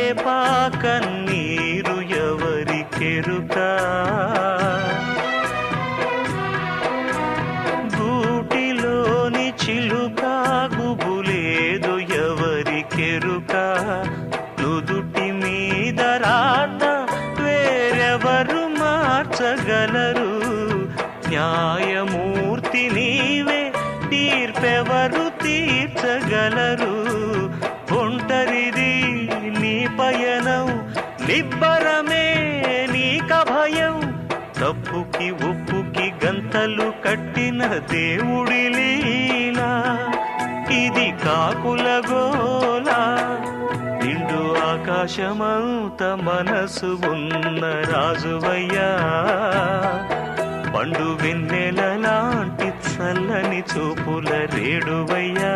కన్నీరు ఎవరికెరుక గూటిలోని చిలుక గుబులేదు ఎవరికెరుక నుదుటి మీద రాత వేరెవరు మార్చగలరు న్యాయమూర్తి నీవే తీర్పెవరు తీర్చగలరు ఒంటరిది నీ పయనం నిబ్బరమే నీకభయం తప్పుకి ఉప్పుకి గంతలు కట్టిన దేవుడి లీలా ఇది కాకుల గోలా నిండు ఆకాశమంత మనసు ఉన్న రాజువయ్యా పండు వెన్నెల లాంటి చల్లని చూపుల రేడువయ్యా